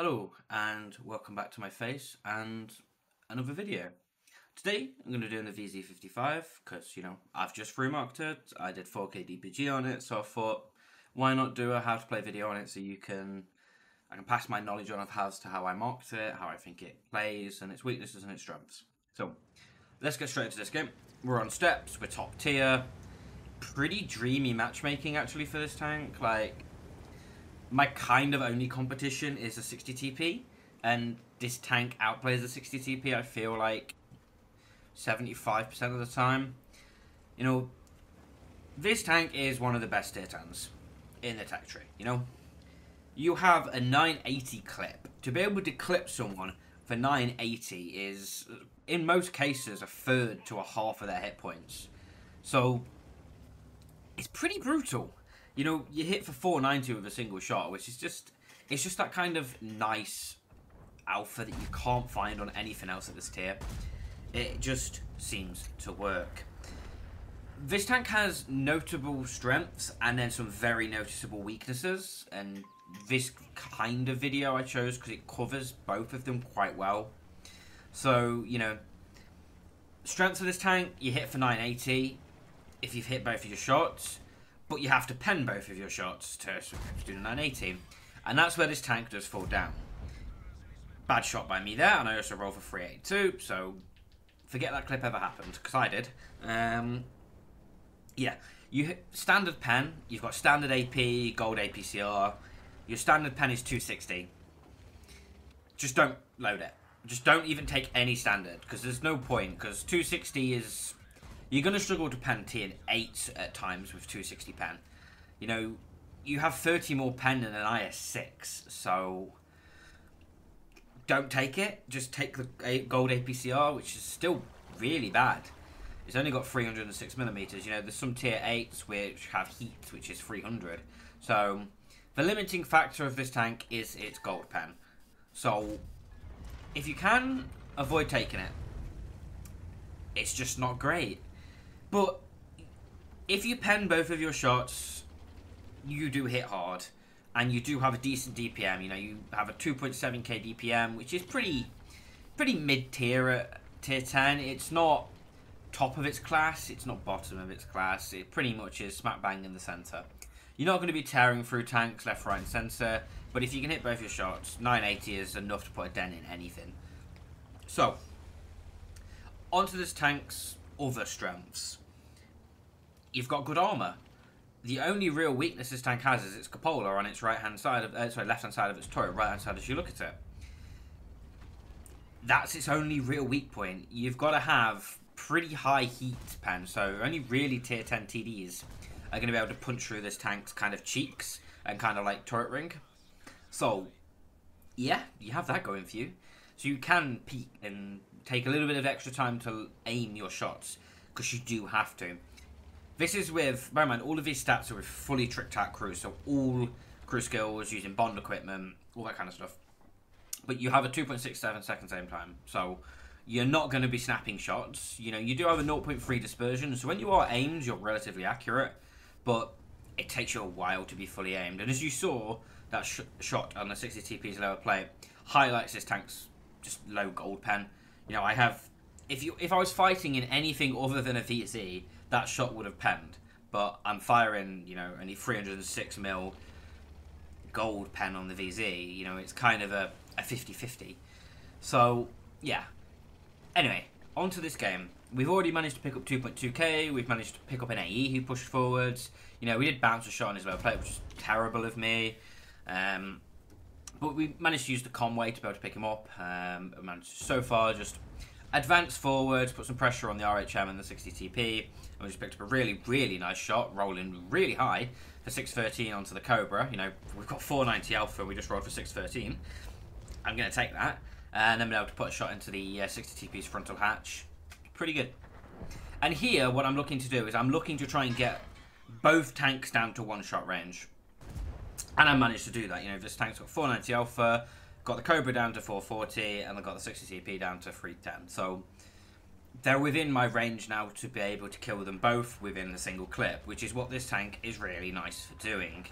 Hello and welcome back to my face and another video. Today I'm going to do the VZ-55 because, I've just remarked it. I did 4K DPG on it, so I thought, why not do a how to play video on it so I can pass my knowledge on of as to how I marked it, how I think it plays, and its weaknesses and its strengths. So, let's get straight into this game. We're on steps, we're top tier. Pretty dreamy matchmaking actually for this tank. My kind of only competition is a 60 TP, and this tank outplays the 60 TP, I feel like 75% of the time. This tank is one of the best tier 10s in the tech tree, You have a 980 clip. To be able to clip someone for 980 is, in most cases, a third to a half of their hit points. So, it's pretty brutal. You hit for 490 with a single shot, which is it's just that kind of nice alpha that you can't find on anything else at this tier. It just seems to work. This tank has notable strengths and then some very noticeable weaknesses, and this kind of video I chose because it covers both of them quite well. So, strengths of this tank, you hit for 980 if you've hit both of your shots, but you have to pen both of your shots to do the 980. And that's where this tank does fall down. Bad shot by me there, and I also roll for 382, so forget that clip ever happened, because I did. Yeah, you hit standard pen, you've got standard AP, gold APCR. Your standard pen is 260. Just don't load it. Just don't even take any standard, because there's no point, because 260 is... You're going to struggle to pen tier 8 at times with 260 pen. You have 30 more pen than an IS-6, so don't take it. Just take the gold APCR, which is still really bad. It's only got 306mm. There's some tier 8s which have heat, which is 300. So the limiting factor of this tank is its gold pen. So if you can, avoid taking it. It's just not great. But if you pen both of your shots, you do hit hard, and you do have a decent DPM. You have a 2.7k DPM, which is pretty mid-tier at tier 10. It's not top of its class, it's not bottom of its class. It pretty much is smack bang in the center. You're not going to be tearing through tanks left, right, and center, but if you can hit both your shots, 980 is enough to put a dent in anything. So, onto this tank's other strengths. You've got good armor. The only real weakness this tank has is its cupola on its left-hand side of its turret, right-hand side as you look at it. That's its only real weak point. You've got to have pretty high heat pen, so only really tier 10 TDs are going to be able to punch through this tank's kind of cheeks and kind of like turret ring. So, yeah, you have that going for you. So you can peek and take a little bit of extra time to aim your shots, because you do have to. This is with, bear in mind, all of these stats are with fully trick-tack crew, so all crew skills, using bond equipment, all that kind of stuff. But you have a 2.67 seconds aim time, so you're not going to be snapping shots. You do have a 0.3 dispersion, so when you are aimed, you're relatively accurate, but it takes you a while to be fully aimed. And as you saw, that shot on the 60 TP's lower plate highlights this tank's just low gold pen. I have... If I was fighting in anything other than a VZ, that shot would have penned. But I'm firing, only 306mm gold pen on the VZ. It's kind of a 50-50. So, yeah. Anyway, on to this game. We've already managed to pick up 2.2k. We've managed to pick up an AE who pushed forwards. We did bounce a shot on his lower plate, which is terrible of me. But we managed to use the Conway to be able to pick him up. We managed to, so far, just advance forward, put some pressure on the RHM and the 60 TP, and we just picked up a really, really nice shot, rolling really high for 613 onto the Cobra. We've got 490 alpha, we just rolled for 613. I'm going to take that, and then be able to put a shot into the 60 TP's frontal hatch. Pretty good. And here, what I'm looking to do is I'm looking to try and get both tanks down to one-shot range. And I managed to do that. This tank's got 490 alpha, got the Cobra down to 440, and I've got the 60 TP down to 310. So they're within my range now to be able to kill them both within a single clip, which is what this tank is really nice for doing.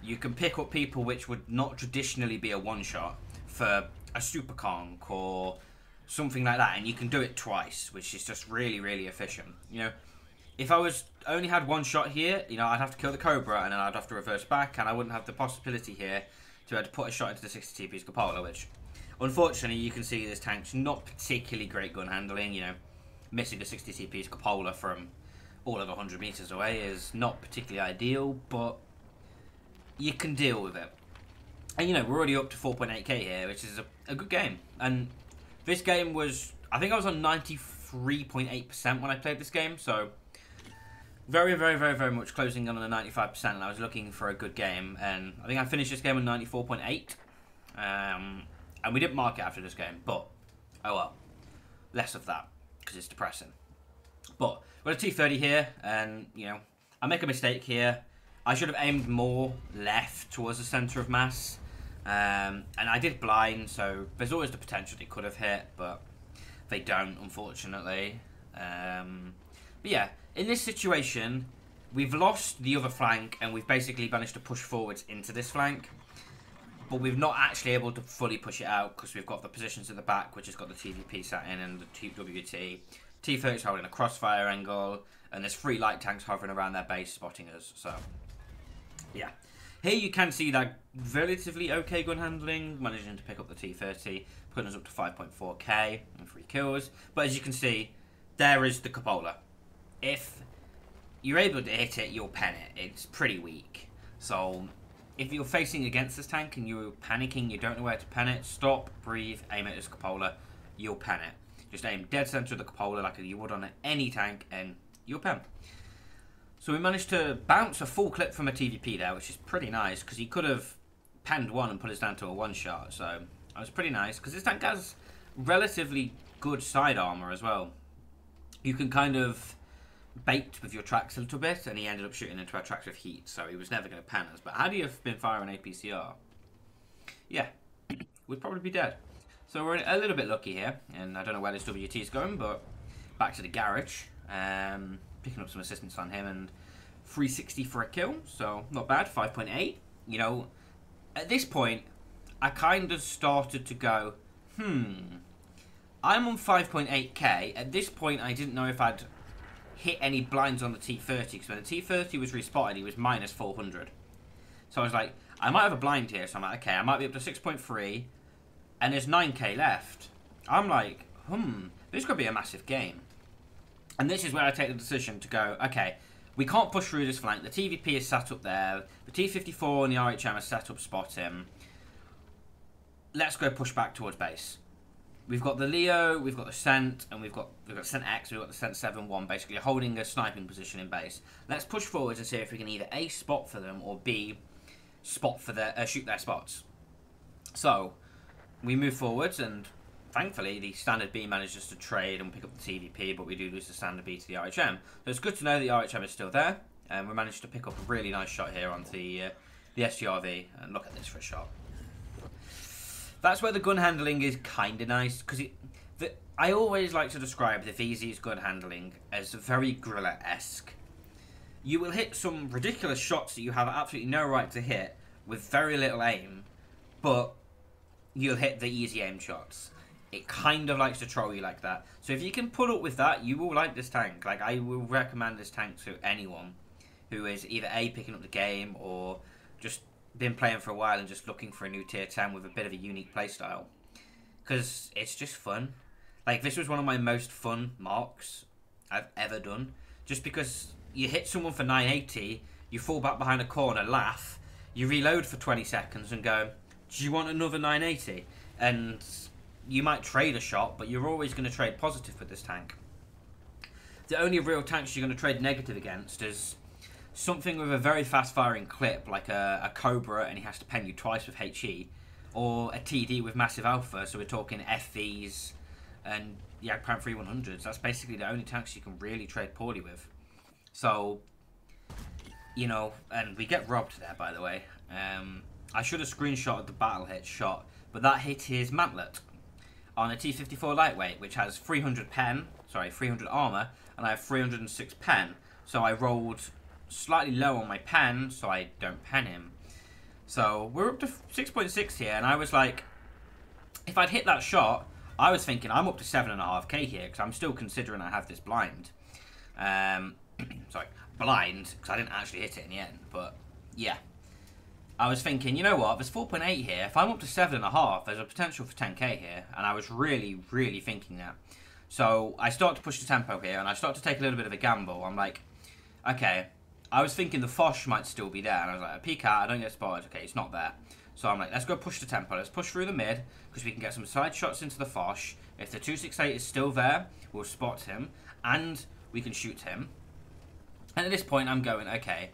You can pick up people which would not traditionally be a one-shot, for a Super Conk or something like that, and you can do it twice, which is just really, really efficient. You know, if I only had one shot here, you know, I'd have to kill the Cobra, and then I'd have to reverse back, and I wouldn't have the possibility here to be able to put a shot into the 60 TP's cupola, which, unfortunately, you can see this tank's not particularly great gun handling. You know, missing a 60 TP's cupola from all of 100 meters away is not particularly ideal, but you can deal with it. And, you know, we're already up to 4.8k here, which is a good game. And this game was, I think I was on 93.8% when I played this game, so very, very, very, very much closing in on the 95%, and I was looking for a good game, and I think I finished this game on 94.8, and we didn't mark it after this game, but, oh well, less of that, because it's depressing. But, we've got a T30 here, and, you know, I make a mistake here. I should have aimed more left towards the centre of mass, and I did blind, so there's always the potential they could have hit, but they don't, unfortunately. But yeah, in this situation, we've lost the other flank, and we've basically managed to push forwards into this flank, but we've not actually able to fully push it out, because we've got the positions at the back, which has got the TVP sat in, and the TWT. T30's holding a crossfire angle, and there's 3 light tanks hovering around their base spotting us, so yeah. Here you can see that relatively okay gun handling, managing to pick up the T30, putting us up to 5.4k and 3 kills. But as you can see, there is the cupola. If you're able to hit it, you'll pen it. It's pretty weak. So if you're facing against this tank and you're panicking, you don't know where to pen it, stop, breathe, aim at this cupola, you'll pen it. Just aim dead center of the cupola like you would on any tank, and you'll pen. So we managed to bounce a full clip from a TVP there, which is pretty nice, because he could have penned one and put us down to a one-shot. So that was pretty nice, because this tank has relatively good side armor as well. You can kind of bait with your tracks a little bit, and he ended up shooting into our tracks with heat, so he was never going to pen us. But had he have been firing APCR, yeah, we'd probably be dead. So we're a little bit lucky here, and I don't know where this WT is going, but back to the garage. Picking up some assistance on him, and 360 for a kill, so not bad. 5.8. You know, at this point, I kind of started to go, I'm on 5.8k. At this point, I didn't know if I'd hit any blinds on the T30, because when the T30 was respotted, he was minus 400. So I was like, I might have a blind here, so I'm like, okay, I might be up to 6.3, and there's 9k left. I'm like, this could be a massive game. And this is where I take the decision to go, okay, we can't push through this flank. The TVP is sat up there. The T54 and the RHM are set up spot him. Let's go push back towards base. We've got the Leo, we've got the Scent, and we've got Scent X, we've got the Scent 7-1, basically holding a sniping position in base. Let's push forward and see if we can either A, spot for them, or B, spot for their, shoot their spots. So, we move forwards, and thankfully, the standard B manages to trade and pick up the TVP, but we do lose the standard B to the RHM. So it's good to know the RHM is still there, and we managed to pick up a really nice shot here onto the SGRV, and look at this for a shot. That's where the gun handling is kind of nice, because I always like to describe the VZ's gun handling as very Guerrilla-esque. You will hit some ridiculous shots that you have absolutely no right to hit with very little aim, but you'll hit the easy aim shots. It kind of likes to troll you like that. So if you can put up with that, you will like this tank. Like, I will recommend this tank to anyone who is either A, picking up the game, or just been playing for a while and just looking for a new tier 10 with a bit of a unique playstyle. Because it's just fun. Like, this was one of my most fun marks I've ever done. Just because you hit someone for 980, you fall back behind a corner, laugh, you reload for 20 seconds and go, do you want another 980? And you might trade a shot, but you're always going to trade positive with this tank. The only real tanks you're going to trade negative against is something with a very fast-firing clip, like a Cobra, and he has to pen you twice with HE, or a TD with massive alpha, so we're talking FVs and Jagdpam 3100s. That's basically the only tanks you can really trade poorly with. So, you know, and we get robbed there, by the way. I should have screenshotted the battle hit shot, but that hit his mantlet on a T54 lightweight, which has 300 armor, and I have 306 pen. So I rolled slightly low on my pen, so I don't pen him. So we're up to 6.6 here, and I was like, if I'd hit that shot, I was thinking I'm up to 7.5k here because I'm still considering I have this blind. Sorry, blind, because I didn't actually hit it in the end, but yeah. I was thinking, you know what, there's 4.8 here. If I'm up to 7.5, there's a potential for 10k here, and I was really, really thinking that. So I start to push the tempo here, and I start to take a little bit of a gamble. I'm like, okay, I was thinking the Foch might still be there, and I was like, I peek out, I don't get spotted. Okay, it's not there. So I'm like, let's go push the tempo. Let's push through the mid, because we can get some side shots into the Foch. If the 268 is still there, we'll spot him, and we can shoot him. And at this point, I'm going, okay,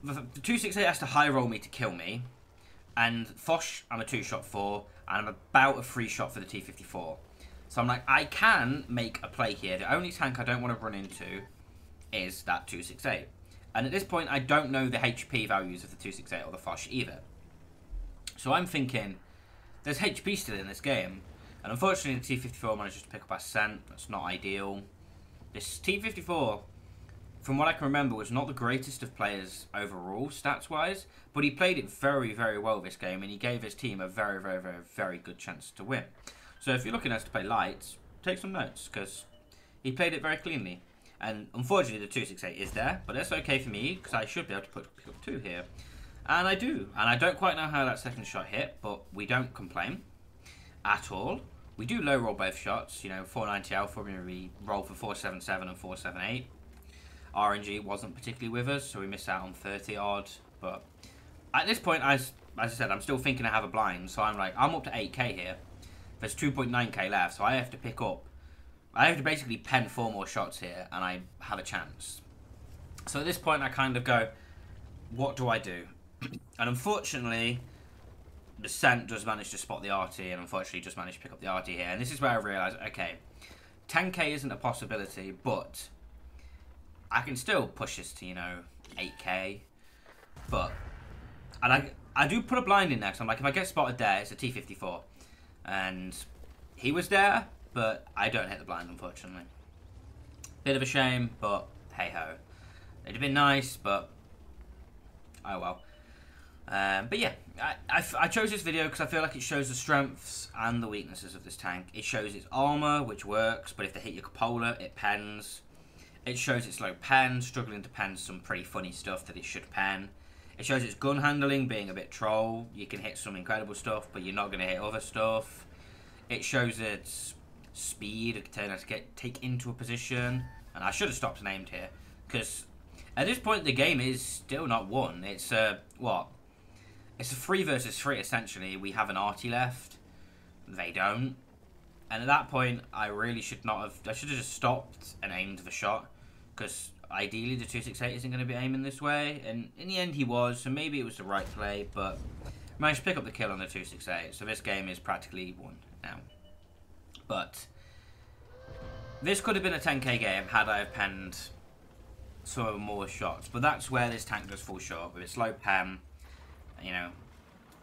the 268 has to high roll me to kill me, and Foch, I'm a 2-shot for, and I'm about a 3-shot for the T-54. So I'm like, I can make a play here. The only tank I don't want to run into is that 268. And at this point, I don't know the HP values of the 268 or the Foch either. So I'm thinking, there's HP still in this game. And unfortunately, the T-54 manages to pick up Ascent. That's not ideal. This T-54, from what I can remember, was not the greatest of players overall, stats-wise. But he played it very, very well this game. And he gave his team a very, very, very, very good chance to win. So if you're looking at us to play lights, take some notes. Because he played it very cleanly. And unfortunately, the 268 is there, but that's okay for me, because I should be able to pick up 2 here. And I do. And I don't quite know how that second shot hit, but we don't complain at all. We do low roll both shots, you know, 490 alpha, we roll for 477 and 478. RNG wasn't particularly with us, so we missed out on 30 odd. But at this point, as I said, I'm still thinking I have a blind, so I'm like, I'm up to 8k here. There's 2.9k left, so I have to pick up. I have to basically pen 4 more shots here, and I have a chance. So at this point, I kind of go, what do I do? And unfortunately, the Scent does manage to spot the RT, and unfortunately just managed to pick up the RT here. And this is where I realise, okay, 10k isn't a possibility, but I can still push this to, you know, 8k. But, and I do put a blind in there, because I'm like, if I get spotted there, it's a T-54. And he was there, but I don't hit the blind, unfortunately. Bit of a shame, but hey-ho. It'd have been nice, but oh well. But yeah, I chose this video because I feel like it shows the strengths and the weaknesses of this tank. It shows its armor, which works, but if they hit your cupola, it pens. It shows its low pen, struggling to pen some pretty funny stuff that it should pen. It shows its gun handling, being a bit troll. You can hit some incredible stuff, but you're not going to hit other stuff. It shows its speed, it can take into a position. And I should have stopped and aimed here, because at this point the game is still not won. It's what? It's a 3 versus 3 essentially. We have an arty left, they don't. And at that point, I really should not have. I should have just stopped and aimed the shot, because ideally the 268 isn't going to be aiming this way. And in the end, he was, so maybe it was the right play. But managed to pick up the kill on the 268, so this game is practically won now. But this could have been a 10k game had I have penned some more shots. But that's where this tank does fall short with its low pen, you know,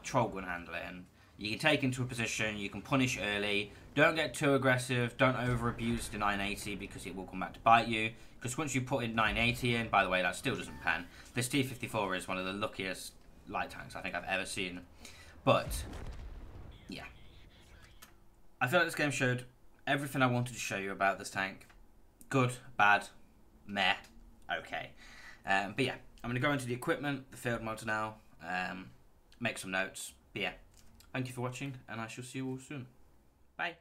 troll gun handling. You can take into a position, you can punish early. Don't get too aggressive, don't over abuse the 980 because it will come back to bite you. Because once you put in 980 in, by the way, that still doesn't pen. This T-54 is one of the luckiest light tanks I think I've ever seen. But yeah, I feel like this game showed everything I wanted to show you about this tank. Good, bad, meh, okay. But yeah, I'm going to go into the equipment, the field mods now, make some notes. But yeah, thank you for watching, and I shall see you all soon. Bye.